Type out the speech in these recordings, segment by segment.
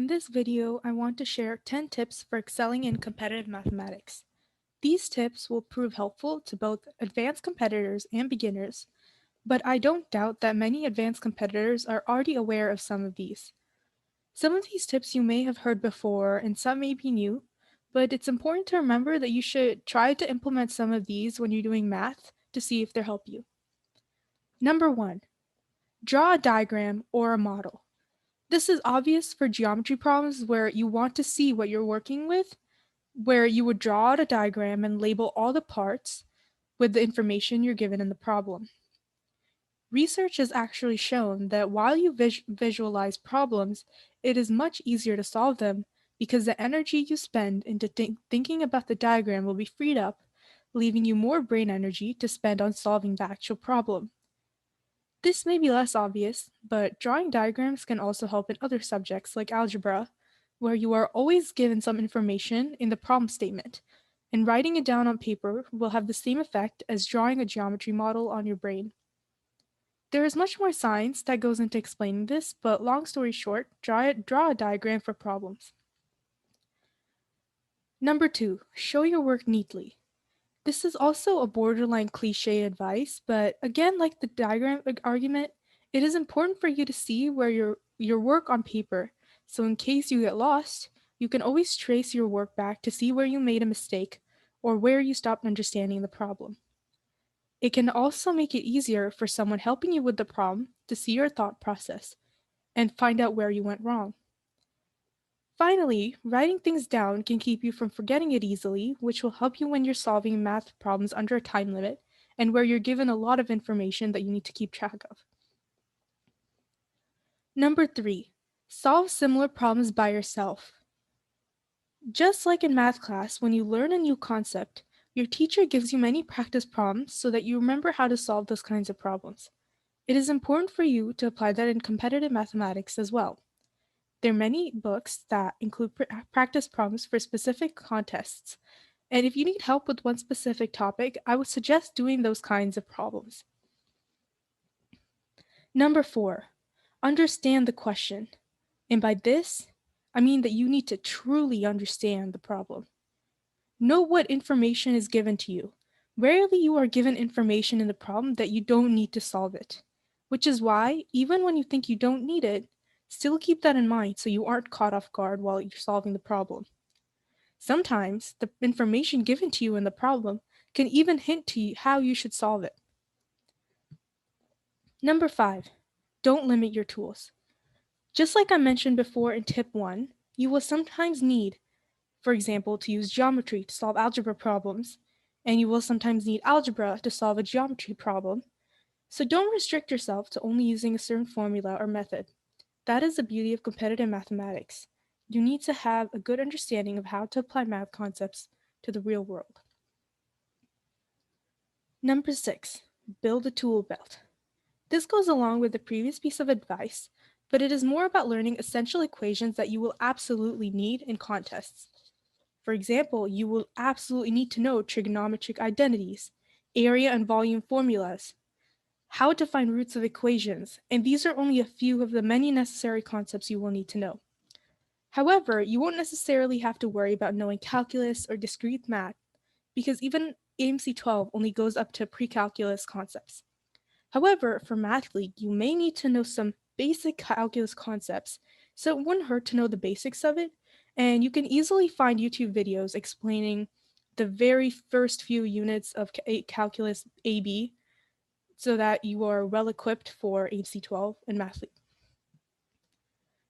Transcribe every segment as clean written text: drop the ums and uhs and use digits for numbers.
this video, I want to share 10 tips for excelling in competitive mathematics. These tips will prove helpful to both advanced competitors and beginners, but I don't doubt that many advanced competitors are already aware of some of these. Some of these tips you may have heard before and some may be new, but it's important to remember that you should try to implement some of these when you're doing math to see if they'll help you. Number 1. Draw a diagram or a model. This is obvious for geometry problems where you want to see what you're working with, where you would draw out a diagram and label all the parts with the information you're given in the problem. Research has actually shown that while you visualize problems, it is much easier to solve them because the energy you spend into thinking about the diagram will be freed up, leaving you more brain energy to spend on solving the actual problem. This may be less obvious, but drawing diagrams can also help in other subjects like algebra, where you are always given some information in the problem statement, and writing it down on paper will have the same effect as drawing a geometry model on your brain. There is much more science that goes into explaining this, but long story short, draw a diagram for problems. Number 2, show your work neatly. This is also a borderline cliche advice, but again, like the diagram argument, it is important for you to see where your work on paper. So in case you get lost, you can always trace your work back to see where you made a mistake or where you stopped understanding the problem. It can also make it easier for someone helping you with the problem to see your thought process and find out where you went wrong. Finally, writing things down can keep you from forgetting it easily, which will help you when you're solving math problems under a time limit and where you're given a lot of information that you need to keep track of. Number 3, solve similar problems by yourself. Just like in math class, when you learn a new concept, your teacher gives you many practice problems so that you remember how to solve those kinds of problems. It is important for you to apply that in competitive mathematics as well. There are many books that include practice problems for specific contests, and if you need help with one specific topic, I would suggest doing those kinds of problems. Number 4, understand the question. And by this, I mean that you need to truly understand the problem. Know what information is given to you. Rarely you are given information in the problem that you don't need to solve it, which is why, even when you think you don't need it, still keep that in mind so you aren't caught off guard while you're solving the problem. Sometimes, the information given to you in the problem can even hint to you how you should solve it. Number 5, don't limit your tools. Just like I mentioned before in tip 1, you will sometimes need, for example, to use geometry to solve algebra problems, and you will sometimes need algebra to solve a geometry problem. So don't restrict yourself to only using a certain formula or method. That is the beauty of competitive mathematics. You need to have a good understanding of how to apply math concepts to the real world. Number 6, build a tool belt. This goes along with the previous piece of advice, but it is more about learning essential equations that you will absolutely need in contests. For example, you will absolutely need to know trigonometric identities, area and volume formulas, how to find roots of equations, and these are only a few of the many necessary concepts you will need to know. However, you won't necessarily have to worry about knowing calculus or discrete math, because even AMC 12 only goes up to pre-calculus concepts. However, for Math League, you may need to know some basic calculus concepts, so it wouldn't hurt to know the basics of it, and you can easily find YouTube videos explaining the very first few units of calculus AB so that you are well equipped for AMC 12 and Math League.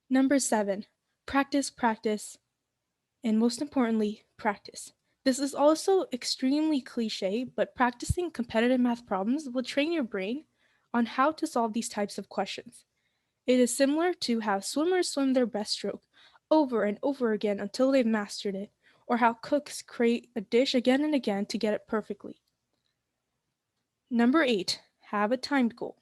Number 7, practice, practice, and most importantly, practice. This is also extremely cliche, but practicing competitive math problems will train your brain on how to solve these types of questions. It is similar to how swimmers swim their breaststroke over and over again until they've mastered it, or how cooks create a dish again and again to get it perfectly. Number 8, have a timed goal.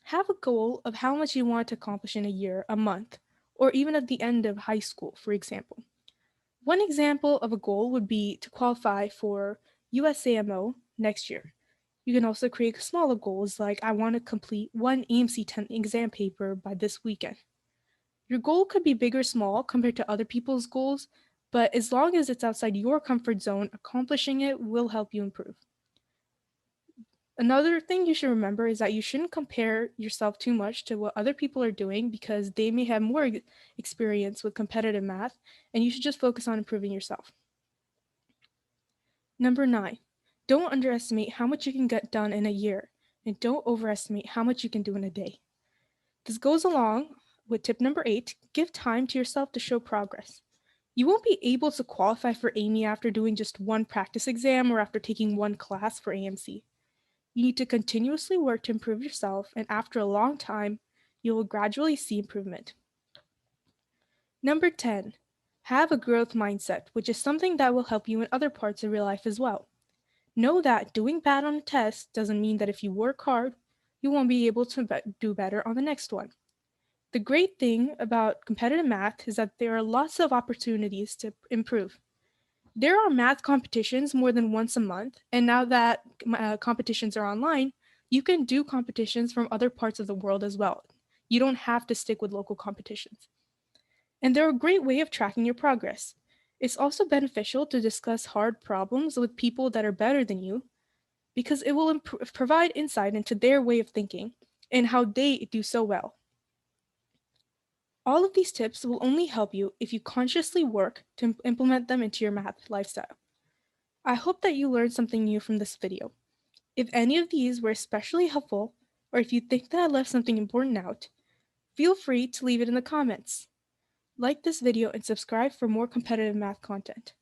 Have a goal of how much you want to accomplish in a year, a month, or even at the end of high school, for example. One example of a goal would be to qualify for USAMO next year. You can also create smaller goals like I want to complete one AMC 10 exam paper by this weekend. Your goal could be big or small compared to other people's goals, but as long as it's outside your comfort zone, accomplishing it will help you improve. Another thing you should remember is that you shouldn't compare yourself too much to what other people are doing because they may have more experience with competitive math, and you should just focus on improving yourself. Number 9, don't underestimate how much you can get done in a year, and don't overestimate how much you can do in a day. This goes along with tip number 8, give time to yourself to show progress. You won't be able to qualify for Amy after doing just one practice exam or after taking one class for AMC. You need to continuously work to improve yourself, and after a long time, you will gradually see improvement. Number 10, have a growth mindset, which is something that will help you in other parts of your life as well. Know that doing bad on a test doesn't mean that if you work hard, you won't be able to do better on the next one. The great thing about competitive math is that there are lots of opportunities to improve. There are math competitions more than once a month, and now that competitions are online, you can do competitions from other parts of the world as well. You don't have to stick with local competitions. And they're a great way of tracking your progress. It's also beneficial to discuss hard problems with people that are better than you because it will provide insight into their way of thinking and how they do so well. All of these tips will only help you if you consciously work to implement them into your math lifestyle. I hope that you learned something new from this video. If any of these were especially helpful, or if you think that I left something important out, feel free to leave it in the comments. Like this video and subscribe for more competitive math content.